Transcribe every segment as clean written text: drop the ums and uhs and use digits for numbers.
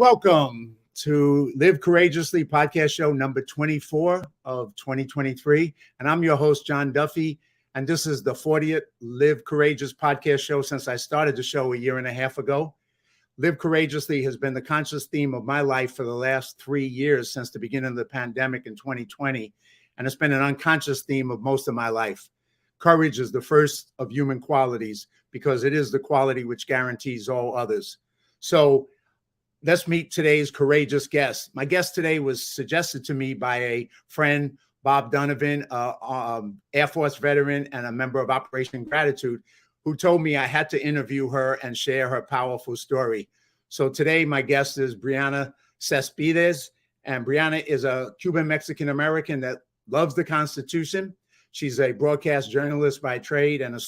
Welcome to Live Courageously podcast show number 24 of 2023. And I'm your host, John Duffy. And this is the 40th Live Courageous podcast show since I started the show a year and a half ago. Live Courageously has been the conscious theme of my life for the last 3 years since the beginning of the pandemic in 2020. And it's been an unconscious theme of most of my life. Courage is the first of human qualities because it is the quality which guarantees all others. So let's meet today's courageous guest. My guest today was suggested to me by a friend, Bob Donovan, Air Force veteran and a member of Operation Gratitude, who told me I had to interview her and share her powerful story. So today, my guest is Briana Cespedes, and Briana is a Cuban-Mexican-American that loves the Constitution. She's a broadcast journalist by trade and a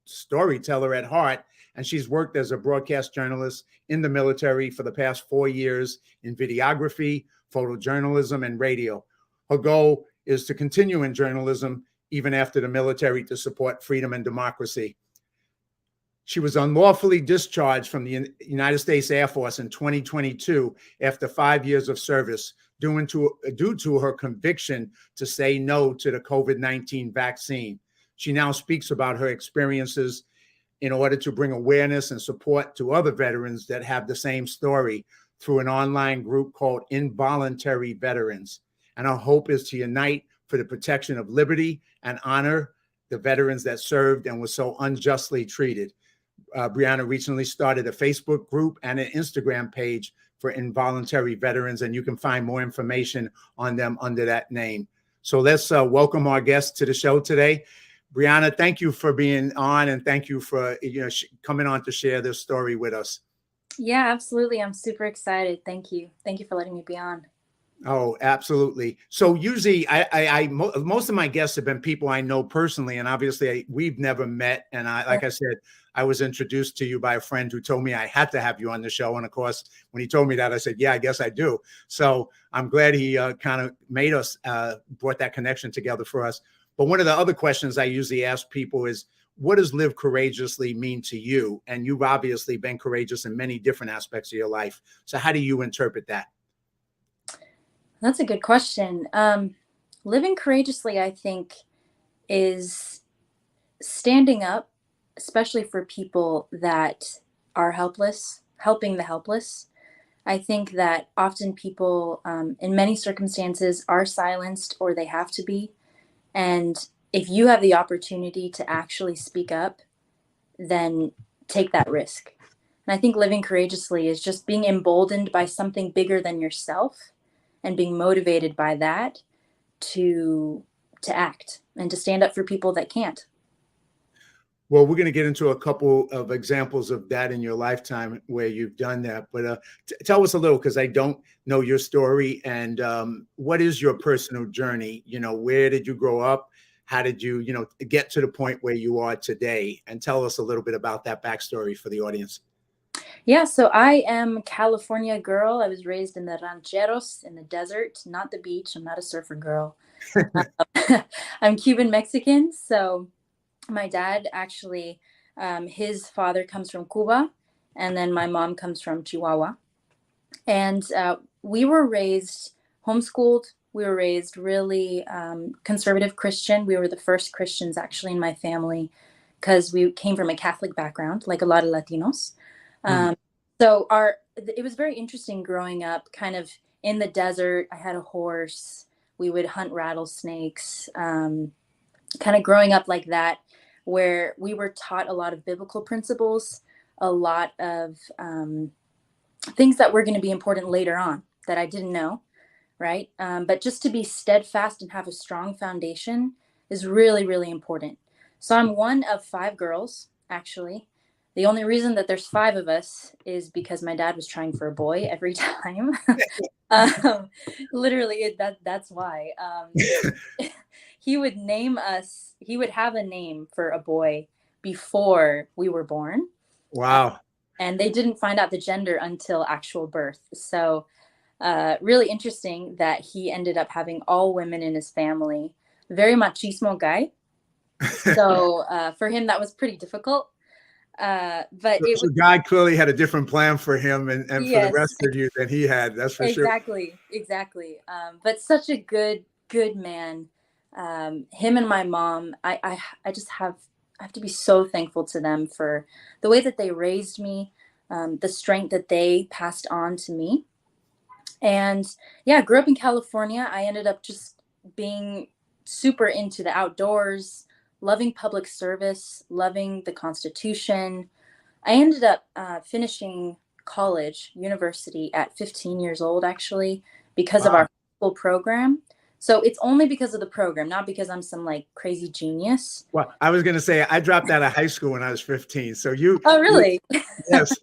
storyteller at heart. And she's worked as a broadcast journalist in the military for the past 4 years in videography, photojournalism, and radio. Her goal is to continue in journalism even after the military to support freedom and democracy. She was unlawfully discharged from the United States Air Force in 2022 after 5 years of service due to her conviction to say no to the COVID-19 vaccine. She now speaks about her experiences in order to bring awareness and support to other veterans that have the same story through an online group called Involuntary Veterans. And our hope is to unite for the protection of liberty and honor the veterans that served and were so unjustly treated. Briana recently started a Facebook group and an Instagram page for Involuntary Veterans, and you can find more information on them under that name. So let's welcome our guest to the show today. Briana, thank you for being on, and thank you for coming on to share this story with us. Yeah, absolutely. I'm super excited. Thank you. Thank you for letting me be on. Oh, absolutely. So usually most of my guests have been people I know personally, and obviously we've never met. And like I said, I was introduced to you by a friend who told me I had to have you on the show. And of course, when he told me that, I said, yeah, I guess I do. So I'm glad he kind of made us, brought that connection together for us. But one of the other questions I usually ask people is, what does live courageously mean to you? And you've obviously been courageous in many different aspects of your life. So how do you interpret that? That's a good question. Living courageously, I think, is standing up, especially for people that are helpless, helping the helpless. I think that often people, in many circumstances, are silenced or they have to be. And if you have the opportunity to actually speak up, then take that risk. And I think living courageously is just being emboldened by something bigger than yourself and being motivated by that to act and to stand up for people that can't. Well, we're going to get into a couple of examples of that in your lifetime where you've done that. But tell us a little, because I don't know your story. And what is your personal journey? Where did you grow up? How did you, get to the point where you are today? And tell us a little bit about that backstory for the audience. Yeah, so I am a California girl. I was raised in the rancheros, in the desert, not the beach. I'm not a surfer girl. I'm Cuban Mexican. So my dad actually, his father comes from Cuba, and then my mom comes from Chihuahua. And we were raised homeschooled. We were raised really conservative Christian. We were the first Christians actually in my family because we came from a Catholic background, like a lot of Latinos. So it was very interesting growing up kind of in the desert. I had a horse. We would hunt rattlesnakes, kind of growing up like that, where we were taught a lot of biblical principles, a lot of things that were going to be important later on that I didn't know, right? But just to be steadfast and have a strong foundation is really, really important. So I'm one of 5 girls, actually. The only reason that there's 5 of us is because my dad was trying for a boy every time. Literally, that's why. He would name us, he would have a name for a boy before we were born. Wow. And they didn't find out the gender until actual birth. So really interesting that he ended up having all women in his family. Very machismo guy. So for him, that was pretty difficult. But it So was, God clearly had a different plan for him and for the yes, rest of you than he had. That's for sure. exactly. But such a good man. Him and my mom, I just I have to be so thankful to them for the way that they raised me, the strength that they passed on to me. And yeah, I grew up in California. I ended up just being super into the outdoors, loving public service, loving the Constitution. I ended up finishing college, university at 15 years old, actually, because of Wow. our school program. So it's only because of the program, not because I'm some like crazy genius. Well, I was going to say I dropped out of high school when I was 15. So Oh, you really? yes.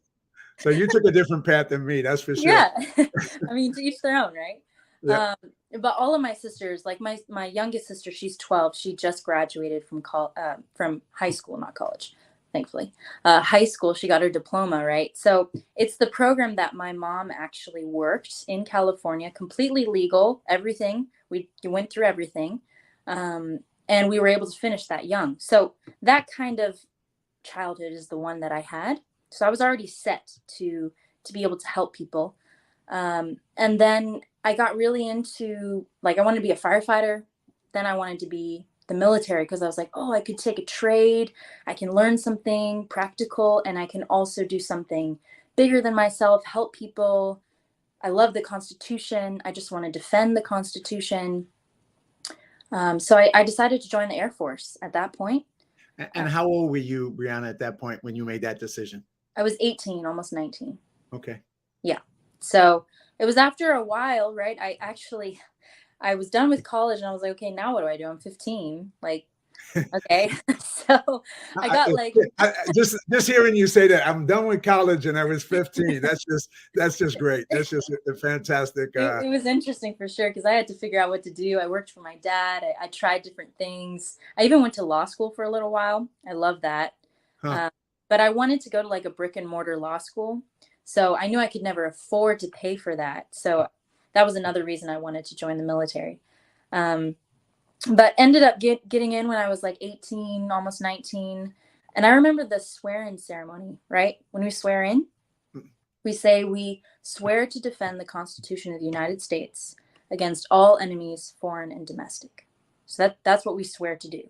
So you took a different path than me. That's for sure. Yeah. I mean, to each their own, right? Yeah. But all of my sisters, like my youngest sister, she's 12. She just graduated from high school, not college, thankfully. High school, she got her diploma, right? So it's the program that my mom actually worked in California, completely legal, everything. We went through everything, and we were able to finish that young. So that kind of childhood is the one that I had. So I was already set to be able to help people. And then I got really into, like, I wanted to be a firefighter. Then I wanted to be the military because I was like, oh, I could take a trade. I can learn something practical, and I can also do something bigger than myself, help people. I love the Constitution. I just want to defend the Constitution. So I decided to join the Air Force at that point. And how old were you, Briana, at that point when you made that decision? I was 18, almost 19. Okay. Yeah. So it was after a while, right? I was done with college and I was like, okay, now what do I do? I'm 15. Like, okay. So I got like just hearing you say that I'm done with college and I was 15. That's just great. That's just a fantastic. It was interesting for sure because I had to figure out what to do. I worked for my dad. I tried different things. I even went to law school for a little while. I love that. Huh. But I wanted to go to like a brick and mortar law school. So I knew I could never afford to pay for that. So that was another reason I wanted to join the military. But ended up getting in when I was like 18, almost 19. And I remember the swear-in ceremony, right? When we swear in, we say we swear to defend the Constitution of the United States against all enemies, foreign and domestic. So that's what we swear to do.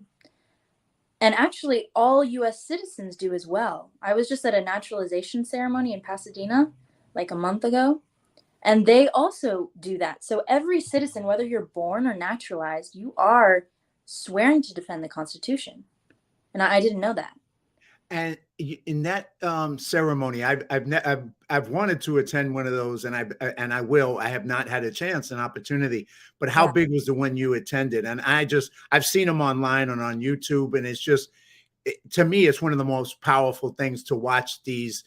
And actually, all U.S. citizens do as well. I was just at a naturalization ceremony in Pasadena like a month ago, and they also do that. So every citizen, whether you're born or naturalized, you are swearing to defend the Constitution. And I didn't know that. And in that ceremony, I've wanted to attend one of those, and I will. I have not had a chance, an opportunity. But how big was the one you attended? And I've seen them online and on YouTube, and it's just to me, it's one of the most powerful things to watch these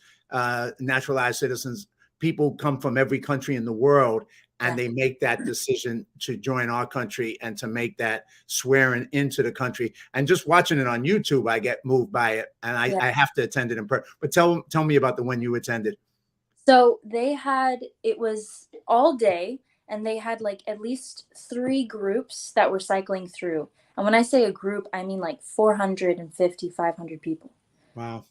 naturalized citizens. People come from every country in the world, and they make that decision to join our country and to make that swearing into the country. And just watching it on YouTube, I get moved by it, and I have to attend it in person. But tell me about the one you attended. So it was all day, and they had like at least 3 groups that were cycling through. And when I say a group, I mean like 450, 500 people. Wow.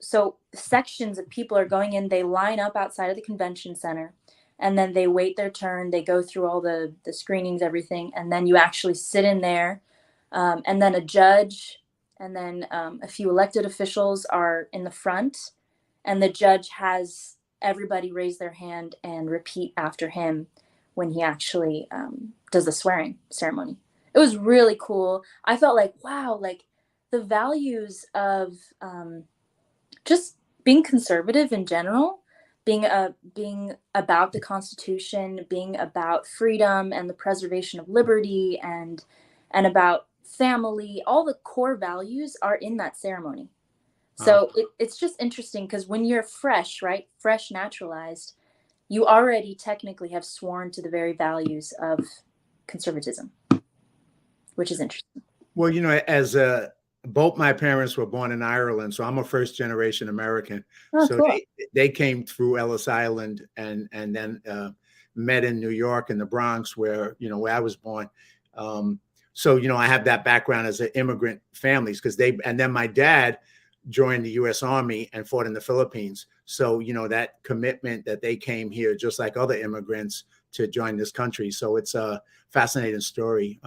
So sections of people are going in, they line up outside of the convention center, and then they wait their turn. They go through all the screenings, everything. And then you actually sit in there. And then a judge and then a few elected officials are in the front. And the judge has everybody raise their hand and repeat after him when he actually does the swearing ceremony. It was really cool. I felt like, wow, like the values of just being conservative in general, being about the Constitution, being about freedom and the preservation of liberty and about family, all the core values are in that ceremony. So it's just interesting because when you're fresh, right, fresh naturalized, you already technically have sworn to the very values of conservatism, which is interesting. Well, as both my parents were born in Ireland, so I'm a first generation American. Oh, so cool. they came through Ellis Island and then met in New York in the Bronx, where I was born. So I have that background as an immigrant families and then my dad joined the U.S. Army and fought in the Philippines. So, that commitment that they came here, just like other immigrants, to join this country. So it's a fascinating story.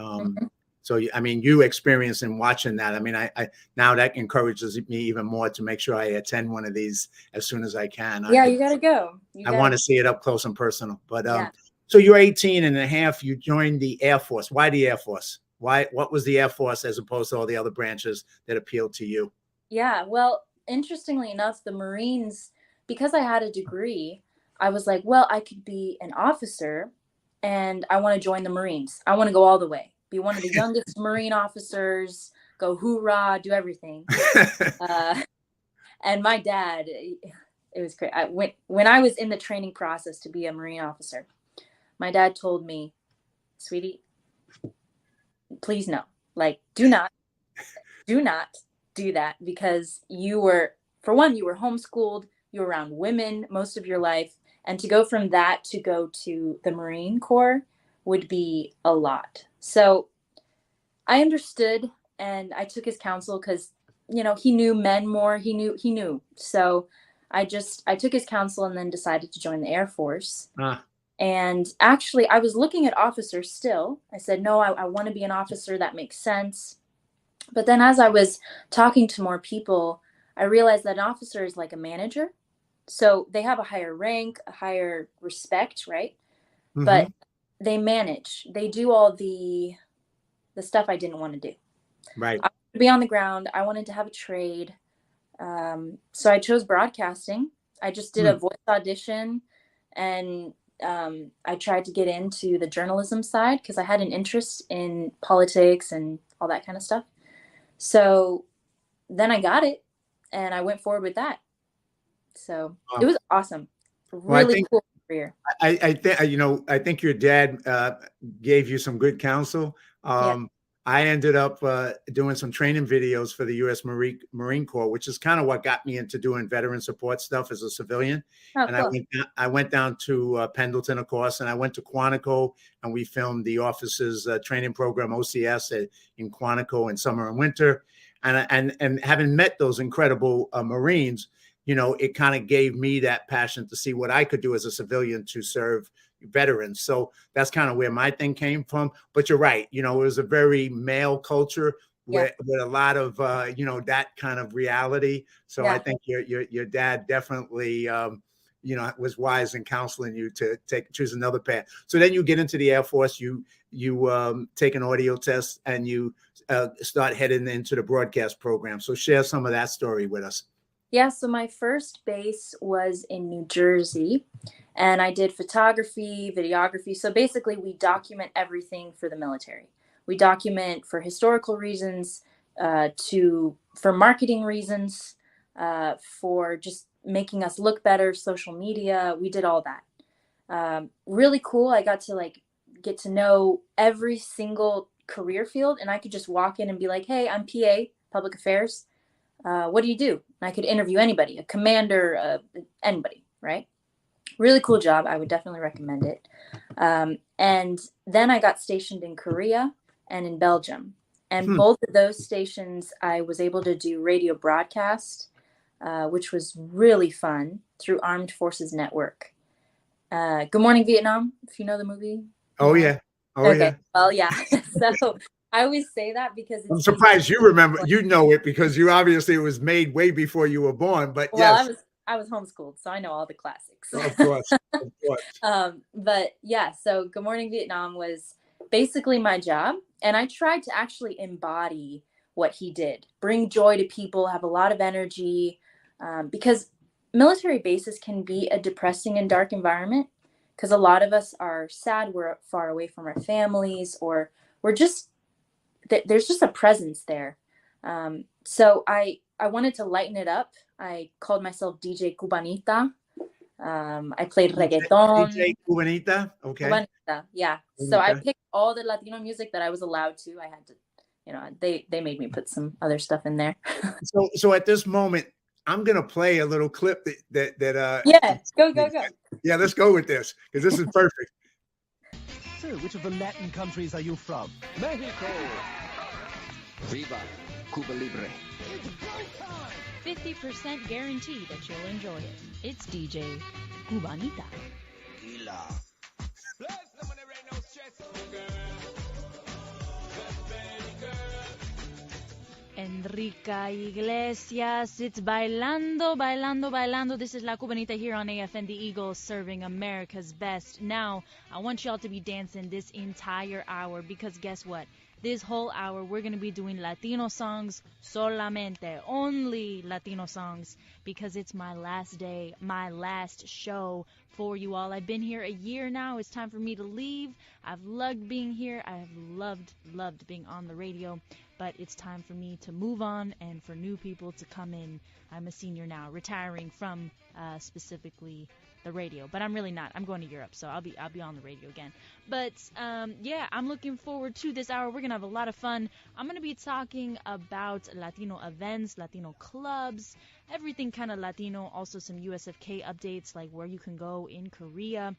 So, I mean, you experienced in watching that. I mean, I now that encourages me even more to make sure I attend one of these as soon as I can. Yeah, you got to go. I want to see it up close and personal. But yeah. So you're 18 and a half. You joined the Air Force. Why the Air Force? What was the Air Force as opposed to all the other branches that appealed to you? Yeah, well, interestingly enough, the Marines, because I had a degree, I was like, well, I could be an officer and I want to join the Marines. I want to go all the way, be one of the youngest Marine officers, go hoorah, do everything. And my dad, it was great. When I was in the training process to be a Marine officer, my dad told me, sweetie, please no, like, do not do that, because you were homeschooled, you were around women most of your life. And to go from that to go to the Marine Corps would be a lot. So I understood and I took his counsel because, he knew men more. He knew. So I took his counsel and then decided to join the Air Force. And actually, I was looking at officers still. I said, no, I want to be an officer. That makes sense. But then as I was talking to more people, I realized that an officer is like a manager. So they have a higher rank, a higher respect, right? Mm-hmm. But they manage. They do all the stuff I didn't want to do. Right. I wanted to be on the ground. I wanted to have a trade. So I chose broadcasting. I just did a voice audition, and I tried to get into the journalism side because I had an interest in politics and all that kind of stuff. So then I got it and I went forward with that. So it was awesome. Really cool career. I think your dad gave you some good counsel. I ended up doing some training videos for the U.S. Marine Corps, which is kind of what got me into doing veteran support stuff as a civilian. And cool. I went down to Pendleton, of course, and I went to Quantico, and we filmed the officers training program, OCS, in Quantico in summer and winter. And having met those incredible Marines, it kind of gave me that passion to see what I could do as a civilian to serve veterans. So that's kind of where my thing came from. But you're right. It was a very male culture with a lot of, that kind of reality. So I think your dad definitely, was wise in counseling you to choose another path. So then you get into the Air Force, you take an audio test, and you start heading into the broadcast program. So share some of that story with us. Yeah, so my first base was in New Jersey, and I did photography, videography. So basically, we document everything for the military. We document for historical reasons, for marketing reasons, for just making us look better, social media. We did all that. Really cool. I got to get to know every single career field, and I could just walk in and be like, hey, I'm PA, public affairs. What do you do? And I could interview anybody, a commander, anybody, right? Really cool job. I would definitely recommend it. And then I got stationed in Korea and in Belgium. And both of those stations, I was able to do radio broadcast, which was really fun, through Armed Forces Network. Good Morning Vietnam, if you know the movie. Oh, yeah. Oh, okay. Yeah. Well, yeah. So I always say that because I'm surprised you remember, it, because you obviously, it was made way before you were born, but well, yes. I was homeschooled, so I know all the classics. Of course. Of course. But yeah, so Good Morning Vietnam was basically my job. And I tried to actually embody what he did, bring joy to people, have a lot of energy, because military bases can be a depressing and dark environment, because a lot of us are sad, we're far away from our families, or we're just, there's just a presence there. So I wanted to lighten it up. I called myself DJ Cubanita. I played reggaeton. DJ Cubanita, okay. Cubanita, yeah. So I picked all the Latino music that I was allowed to. I had to, they made me put some other stuff in there. So at this moment, I'm gonna play a little clip that yeah, go. Yeah, let's go with this, because this is perfect. So, which of the Latin countries are you from? Mexico. Viva Cuba Libre. 50% guarantee that you'll enjoy it. It's DJ Cubanita. Tequila. Enrica Iglesias, it's Bailando, Bailando, Bailando. This is La Cubanita here on AFN The Eagle, serving America's best. Now, I want y'all to be dancing this entire hour because guess what? This whole hour, we're going to be doing Latino songs solamente, only Latino songs, because it's my last day, my last show for you all. I've been here a year now. It's time for me to leave. I've loved being here. I've loved being on the radio, but it's time for me to move on and for new people to come in. I'm a senior now, retiring from specifically the radio, but I'm really not. I'm going to Europe, so I'll be on the radio again. But yeah, I'm looking forward to this hour. We're gonna have a lot of fun. I'm gonna be talking about Latino events, Latino clubs, everything kind of Latino. Also some USFK updates, like where you can go in Korea.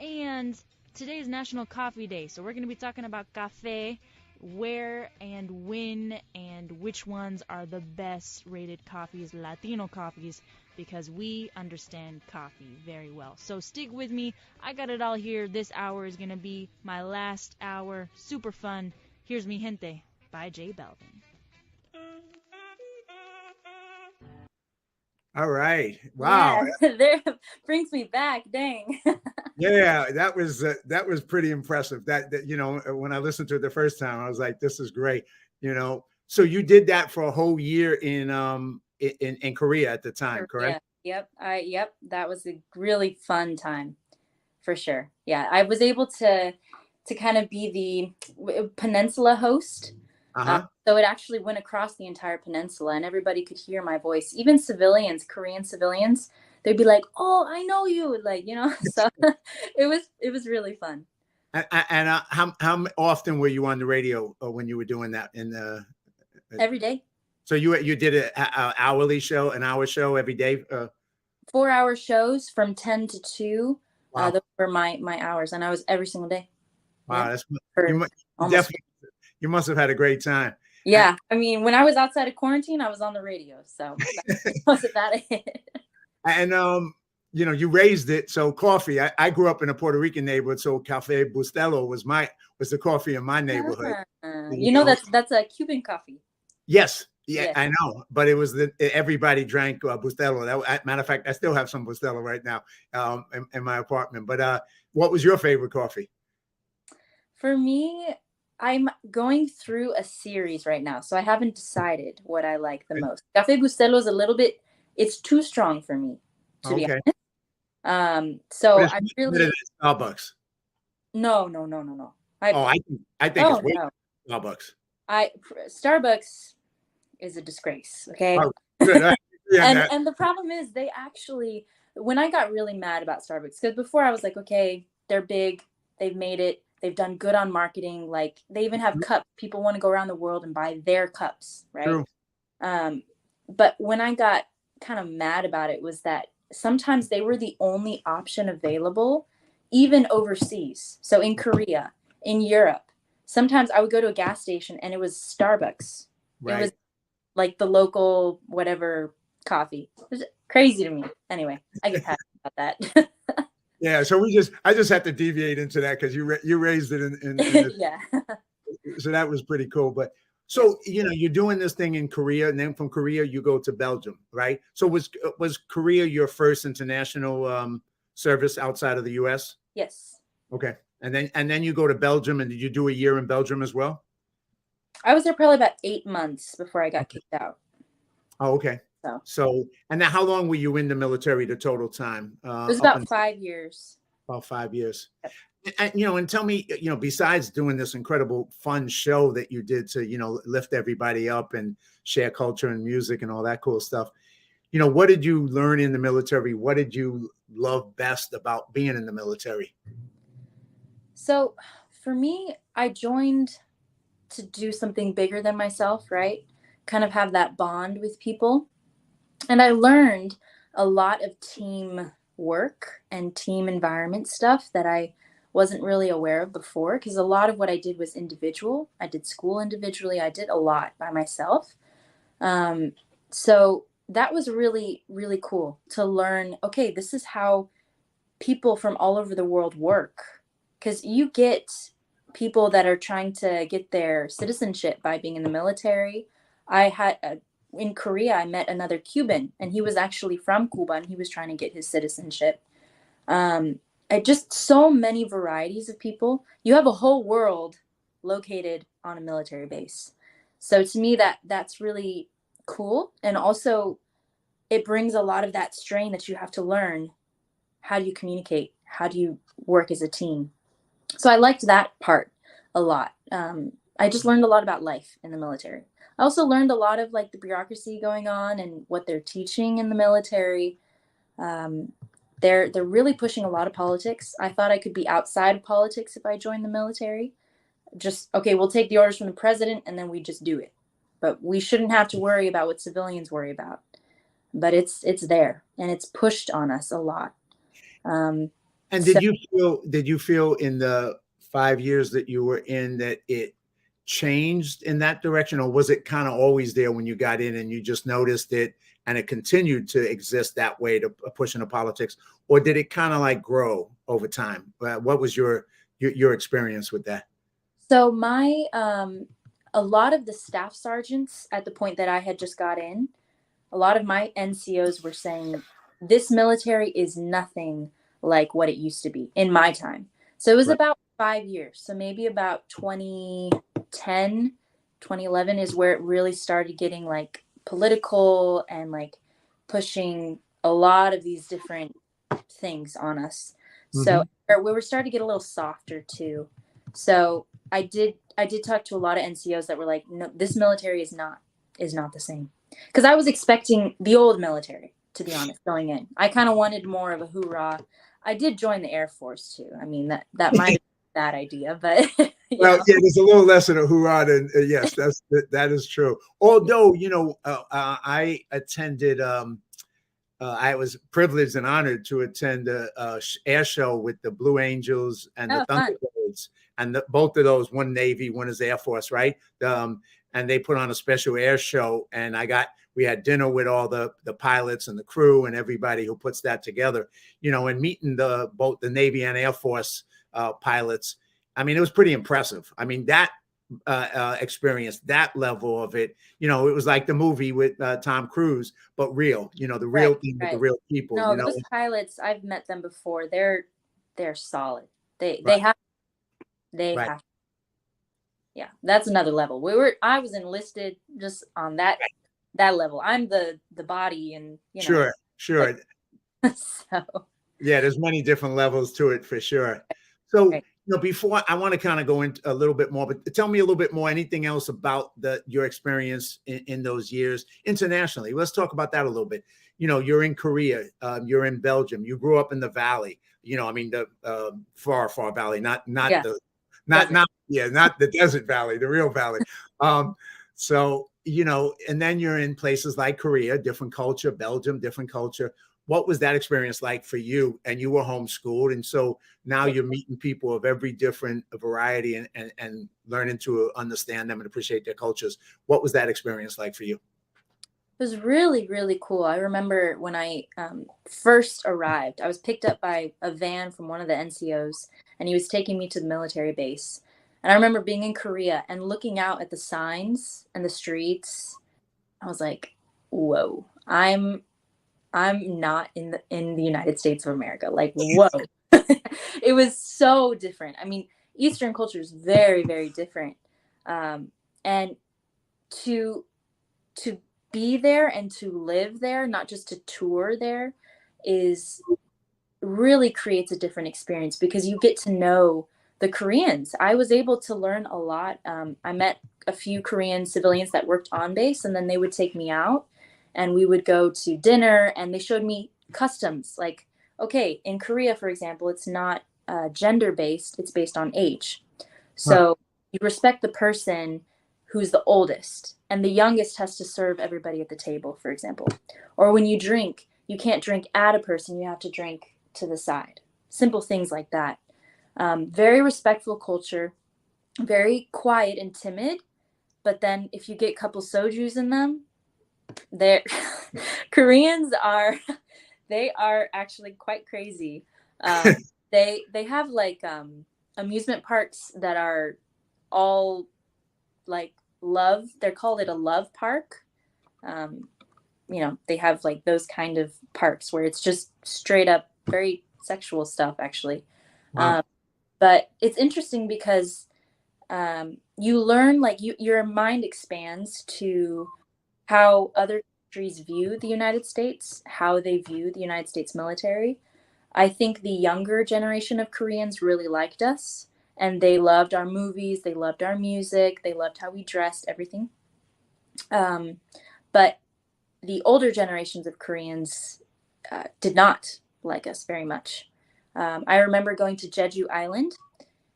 And today is National Coffee Day, so we're gonna be talking about cafe, where and when and which ones are the best rated coffees, Latino coffees, because we understand coffee very well. So stick with me. I got it all here. This hour is going to be my last hour. Super fun. Here's Mi Gente by J Balvin. All right. Wow. Yeah, there brings me back. Dang. Yeah, that was pretty impressive. That you know, when I listened to it the first time, I was like, "This is great." You know, so you did that for a whole year in Korea at the time, correct? Yeah. Yep. That was a really fun time, for sure. Yeah, I was able to kind of be the peninsula host. So it actually went across the entire peninsula, and everybody could hear my voice. Even civilians, Korean civilians, they'd be like, "Oh, I know you," like, you know. So it was really fun. And how often were you on the radio when you were doing that in the Every day? So you did an hourly show, an hour show every day? 4-hour shows from 10 to 2. Wow. Those were my hours, and I was every single day. Wow, Yeah. you must have had a great time. Yeah, I mean, when I was outside of quarantine, I was on the radio, so that wasn't that it. And you know, you raised it. So coffee. I grew up in a Puerto Rican neighborhood, so Cafe Bustelo was the coffee in my neighborhood. You know, that's a Cuban coffee. Yes. Yeah, I know, but it was everybody drank Bustelo. Matter of fact, I still have some Bustelo right now in my apartment. But what was your favorite coffee? For me, I'm going through a series right now, so I haven't decided what I like the most. Cafe Bustelo is a little bit, it's too strong for me, to be honest. So I really Starbucks. No. I think it's way Starbucks. Starbucks is a disgrace. Okay. Oh, good. And the problem is they actually, when I got really mad about Starbucks, because before I was like, okay, they're big, they've made it, they've done good on marketing, like they even have cups. People want to go around the world and buy their cups, right? True. But when I got kind of mad about it was that sometimes they were the only option available, even overseas. So in Korea, in Europe, sometimes I would go to a gas station and it was Starbucks. Right. It was like the local whatever coffee. It was crazy to me. Anyway, I get happy about that. Yeah, so I just had to deviate into that because you raised it in yeah. So that was pretty cool. But so you know, you're doing this thing in Korea, and then from Korea you go to Belgium, right? So was Korea your first international service outside of the U.S.? Yes. Okay, and then you go to Belgium, and did you do a year in Belgium as well? I was there probably about 8 months before I got kicked out. Oh, okay. So, and then how long were you in the military, the total time? It was about 5 years. About 5 years. Yep. And, you know, and tell me, you know, besides doing this incredible fun show that you did to, you know, lift everybody up and share culture and music and all that cool stuff, you know, what did you learn in the military? What did you love best about being in the military? So for me, I joined to do something bigger than myself, right? Kind of have that bond with people. And I learned a lot of team work and team environment stuff that I wasn't really aware of before, because a lot of what I did was individual. I did school individually. I did a lot by myself. So that was really, really cool to learn. Okay, this is how people from all over the world work. Because you get people that are trying to get their citizenship by being in the military. I had in Korea, I met another Cuban, and he was actually from Cuba, and he was trying to get his citizenship. Just so many varieties of people. You have a whole world located on a military base. So to me, that's really cool, and also it brings a lot of that strain that you have to learn. How do you communicate? How do you work as a team? So I liked that part a lot. I just learned a lot about life in the military. I also learned a lot of like the bureaucracy going on and what they're teaching in the military. Um, they're really pushing a lot of politics. I thought I could be outside of politics if I joined the military. Just okay, we'll take the orders from the president and then we just do it. But we shouldn't have to worry about what civilians worry about. But it's there and it's pushed on us a lot. And So, did you feel in the 5 years that you were in that it changed in that direction, or was it kind of always there when you got in and you just noticed it and it continued to exist that way to push into politics, or did it kind of like grow over time? What was your experience with that? so my a lot of the staff sergeants at the point that I had just got in, a lot of my NCOs were saying this military is nothing like what it used to be in my time. So it was Right. about 5 years. So maybe about 2010, 2011 is where it really started getting like political and like pushing a lot of these different things on us. So we were starting to get a little softer too. So I did talk to a lot of NCOs that were like, no, this military is not the same. Because I was expecting the old military, to be honest, going in. I kind of wanted more of a hoorah. I did join the Air Force too. I mean, that might have been a bad idea, but Well, yeah, there's a little less of a hoorah, and yes, that is true. Although, I attended. I was privileged and honored to attend a air show with the Blue Angels and the Thunderbirds, and both of those, one Navy, one is Air Force, right? And they put on a special air show, and we had dinner with all the pilots and the crew and everybody who puts that together, and meeting both the Navy and Air Force pilots. I mean, it was pretty impressive. I mean, that experience, that level of it, it was like the movie with Tom Cruise, but real, the real thing with the real people. No, those pilots, I've met them before. They're solid. They have yeah, that's another level. I was enlisted just on that level. I'm the body, and Sure. So yeah, there's many different levels to it for sure. So before, I want to kind of go into a little bit more, but tell me a little bit more, anything else about your experience in those years internationally. Let's talk about that a little bit. You're in Korea, you're in Belgium, you grew up in the Valley, I mean, the far Valley, not the desert valley, the real valley. So, and then you're in places like Korea, different culture, Belgium, different culture. What was that experience like for you? And you were homeschooled. And so now you're meeting people of every different variety and learning to understand them and appreciate their cultures. What was that experience like for you? It was really, really cool. I remember when I first arrived, I was picked up by a van from one of the NCOs, and he was taking me to the military base. And I remember being in Korea and looking out at the signs and the streets. I was like, whoa, I'm not in the United States of America. Like, whoa. It was so different. I mean, Eastern culture is very, very different. And to be there and to live there, not just to tour there, is really creates a different experience because you get to know the Koreans. I was able to learn a lot. I met a few Korean civilians that worked on base, and then they would take me out and we would go to dinner, and they showed me customs. Like, okay, in Korea, for example, it's not gender based, it's based on age. So you respect the person who's the oldest, and the youngest has to serve everybody at the table, for example. Or when you drink, you can't drink at a person, you have to drink to the side. Simple things like that. Very respectful culture, very quiet and timid. But then if you get a couple sojus in them, they're Koreans are they are actually quite crazy. They have like amusement parks that are all like love. They're called it a love park. They have like those kind of parks where it's just straight up very sexual stuff, actually. Wow. But it's interesting because you learn, like your mind expands to how other countries view the United States, how they view the United States military. I think the younger generation of Koreans really liked us, and they loved our movies, they loved our music, they loved how we dressed, everything. But the older generations of Koreans did not like us very much. I remember going to Jeju Island,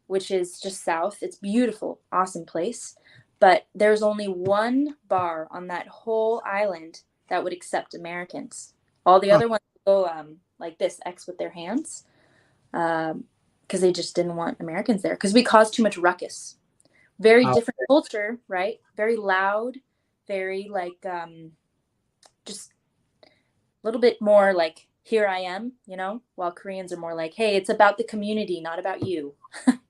which is just south. It's beautiful, awesome place. But there's only one bar on that whole island that would accept Americans. All the other ones go like this, X with their hands, because they just didn't want Americans there because we caused too much ruckus. Very different culture, right? Very loud, very like just a little bit more like, here I am, while Koreans are more like, hey, it's about the community, not about you,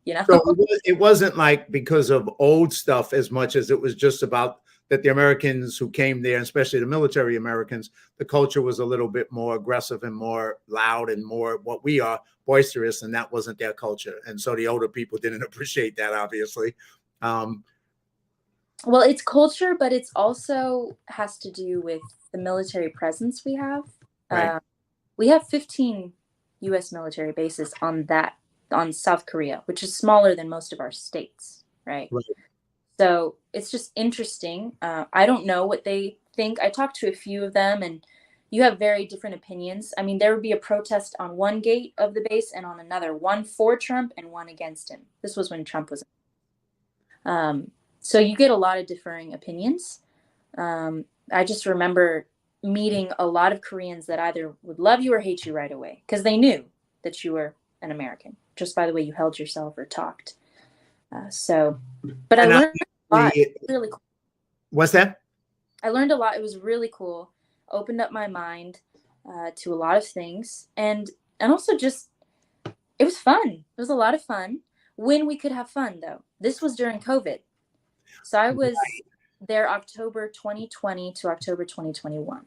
So it wasn't like because of old stuff as much as it was just about that the Americans who came there, especially the military Americans, the culture was a little bit more aggressive and more loud and more what we are, boisterous, and that wasn't their culture. And so the older people didn't appreciate that, obviously. Well, it's culture, but it's also has to do with the military presence we have. Right. We have 15 U.S. military bases on South Korea, which is smaller than most of our states, right? So it's just interesting. I don't know what they think. I talked to a few of them, and you have very different opinions. I mean, there would be a protest on one gate of the base and on another, one for Trump and one against him. This was when Trump was. So you get a lot of differing opinions. I just remember meeting a lot of Koreans that either would love you or hate you right away because they knew that you were an American just by the way you held yourself or talked. But I learned a lot. Really cool. What's that? I learned a lot. It was really cool. Opened up my mind to a lot of things, and also just it was fun. It was a lot of fun when we could have fun, though. This was during COVID, so I was there October 2020 to October 2021.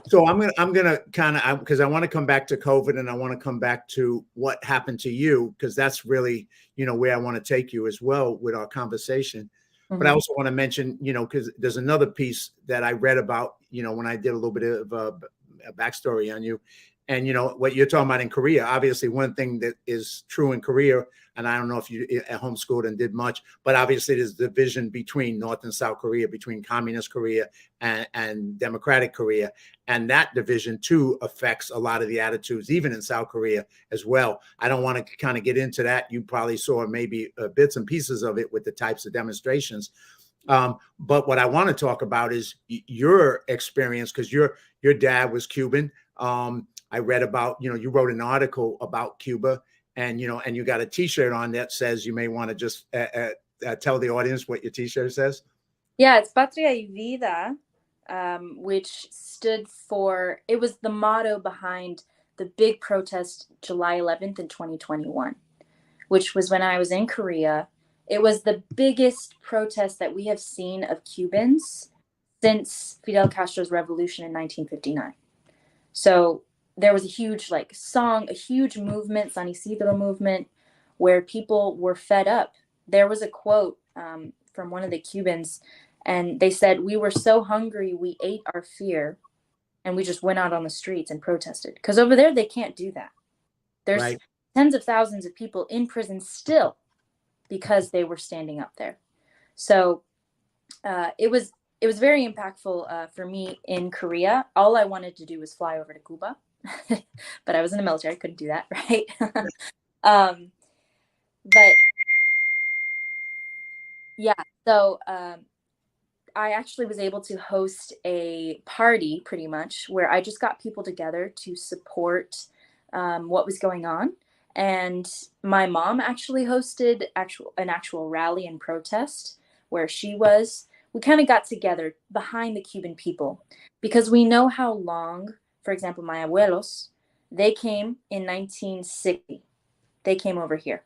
So I'm gonna kind of, because I want to come back to COVID and I want to come back to what happened to you, because that's really where I want to take you as well with our conversation. But I also want to mention, because there's another piece that I read about, when I did a little bit of a backstory on you. And, what you're talking about in Korea, obviously one thing that is true in Korea, and I don't know if you homeschooled and did much, but obviously there's division between North and South Korea, between communist Korea and democratic Korea. And that division too affects a lot of the attitudes, even in South Korea as well. I don't want to kind of get into that. You probably saw maybe bits and pieces of it with the types of demonstrations. But what I want to talk about is your experience, because your dad was Cuban. I read about, you wrote an article about Cuba, and you got a T-shirt on that says, you may want to just tell the audience what your T-shirt says. Yeah, it's Patria y Vida, which stood for, it was the motto behind the big protest July 11th in 2021, which was when I was in Korea. It was the biggest protest that we have seen of Cubans since Fidel Castro's revolution in 1959. So there was a huge a huge movement, San Isidro movement, where people were fed up. There was a quote from one of the Cubans, and they said, "We were so hungry, we ate our fear, and we just went out on the streets and protested." Because over there, they can't do that. There's tens of thousands of people in prison still because they were standing up there. So it was very impactful for me in Korea. All I wanted to do was fly over to Cuba, but I was in the military. I couldn't do that, right? But yeah, so I actually was able to host a party pretty much where I just got people together to support what was going on. And my mom actually hosted an actual rally and protest where she was, we kind of got together behind the Cuban people because we know how long, for example, my abuelos, they came in 1960. They came over here.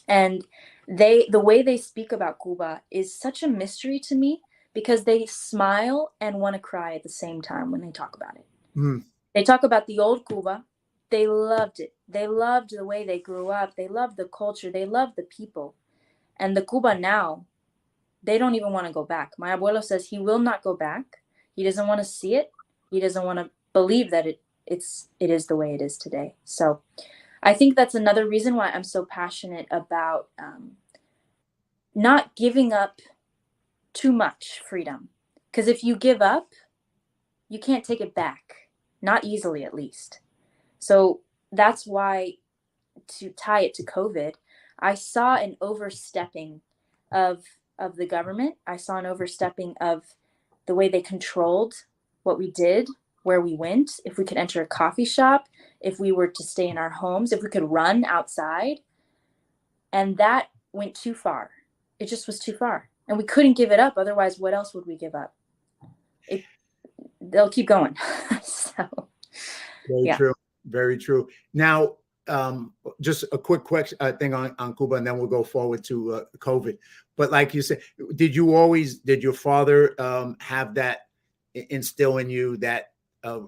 And the way they speak about Cuba is such a mystery to me because they smile and want to cry at the same time when they talk about it. Mm. They talk about the old Cuba. They loved it. They loved the way they grew up. They loved the culture. They loved the people. And the Cuba now, they don't even want to go back. My abuelo says he will not go back. He doesn't want to see it. He doesn't want to believe that it is the way it is today. So I think that's another reason why I'm so passionate about not giving up too much freedom. Because if you give up, you can't take it back. Not easily, at least. So that's why, to tie it to COVID, I saw an overstepping of the government. I saw an overstepping of the way they controlled what we did, where we went, if we could enter a coffee shop, if we were to stay in our homes, if we could run outside. And that went too far. It just was too far. And we couldn't give it up. Otherwise, what else would we give up? They'll keep going. So, Very yeah. true. Very true. Now, just a quick thing on Cuba, and then we'll go forward to COVID. But like you said, did your father have that instill in you, that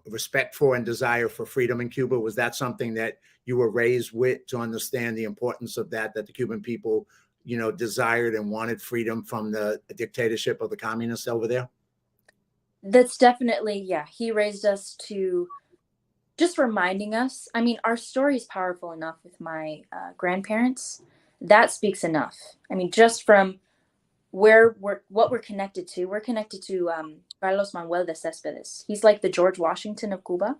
respect for and desire for freedom in Cuba? Was that something that you were raised with, to understand the importance of that the Cuban people, desired and wanted freedom from the dictatorship of the communists over there? That's definitely, yeah. He raised us to just reminding us. I mean, our story is powerful enough with my grandparents. That speaks enough. I mean, just from what we're connected to. We're connected to Carlos Manuel de Cespedes. He's like the George Washington of Cuba.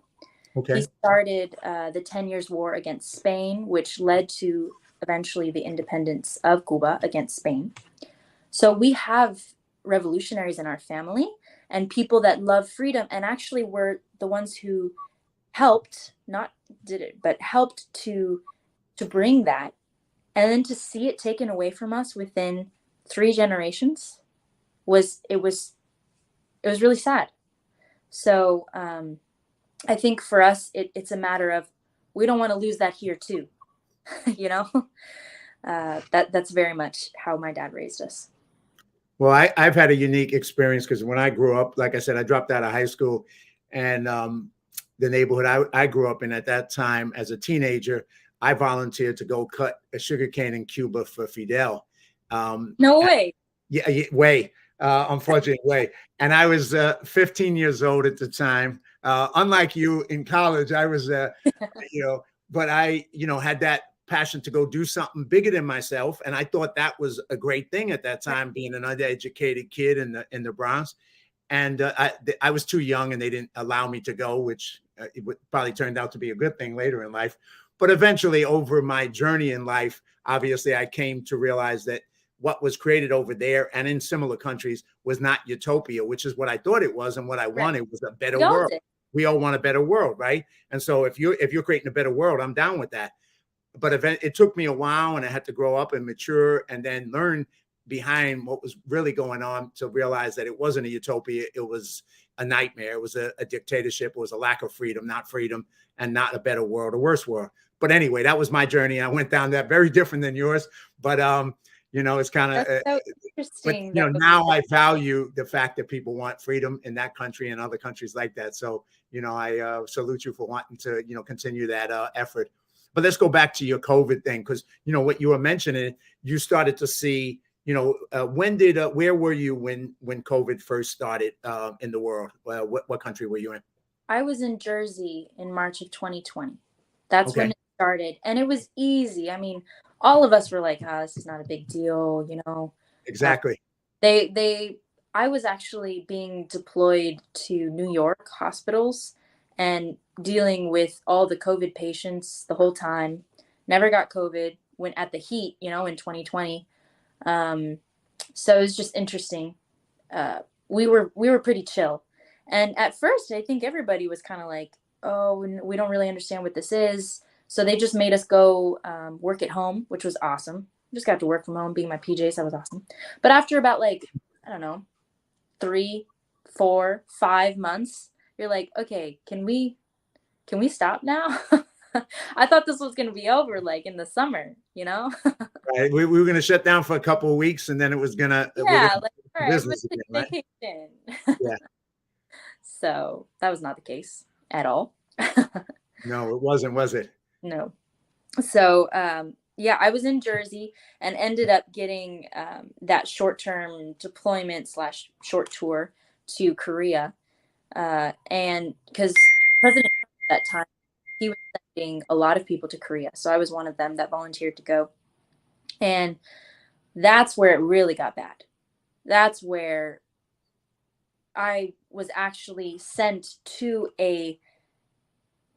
Okay. He started the 10 Years' War against Spain, which led to eventually the independence of Cuba against Spain. So we have revolutionaries in our family and people that love freedom, and actually were the ones who helped, not did it, but helped to bring that. And then to see it taken away from us within 3 generations was really sad. So I think for us, it's a matter of, we don't want to lose that here too. That's very much how my dad raised us. Well, I've had a unique experience because when I grew up, like I said, I dropped out of high school, and the neighborhood I grew up in at that time as a teenager, I volunteered to go cut a sugarcane in Cuba for Fidel. No way. Yeah, way. Unfortunately, way. And I was 15 years old at the time. Unlike you in college, I was, but I, had that passion to go do something bigger than myself. And I thought that was a great thing at that time, being an undereducated kid in the Bronx. And I was too young, and they didn't allow me to go, which probably turned out to be a good thing later in life. But eventually, over my journey in life, obviously, I came to realize that what was created over there and in similar countries was not utopia, which is what I thought it was. And what I wanted was a better world. We all want a better world, right? And so if you're creating a better world, I'm down with that. But it took me a while, and I had to grow up and mature and then learn behind what was really going on to realize that it wasn't a utopia. It was a nightmare. It was a dictatorship. It was a lack of freedom, and not a better world, a worse world. But anyway, that was my journey. I went down that, very different than yours. But it's kind of so interesting. But now I value the fact that people want freedom in that country and other countries like that. So I salute you for wanting to continue that effort. But let's go back to your COVID thing, because what you were mentioning, you started to see. Where were you when COVID first started in the world? What country were you in? I was in Jersey in March of 2020. That's when it started, and it was easy. I mean, all of us were like, this is not a big deal, Exactly. I was actually being deployed to New York hospitals and dealing with all the COVID patients the whole time. Never got COVID, went at the heat, in 2020. So it was just interesting. We were pretty chill. And at first, I think everybody was kind of like, oh, we don't really understand what this is. So they just made us go work at home, which was awesome. Just got to work from home, being my PJs. That was awesome. But after about, I don't know, 3, 4, 5 months, you're like, okay, can we stop now? I thought this was going to be over like in the summer, you know? Right. We were going to shut down for a couple of weeks, and then it was going to Yeah, like, all right, business everybody again, take right? vacation. Yeah. So that was not the case at all. No, it wasn't, was it? No. So, yeah, I was in Jersey and ended up getting that short-term deployment / short tour to Korea. And because President Trump at that time, he was sending a lot of people to Korea. So I was one of them that volunteered to go. And that's where it really got bad. That's where I was actually sent to a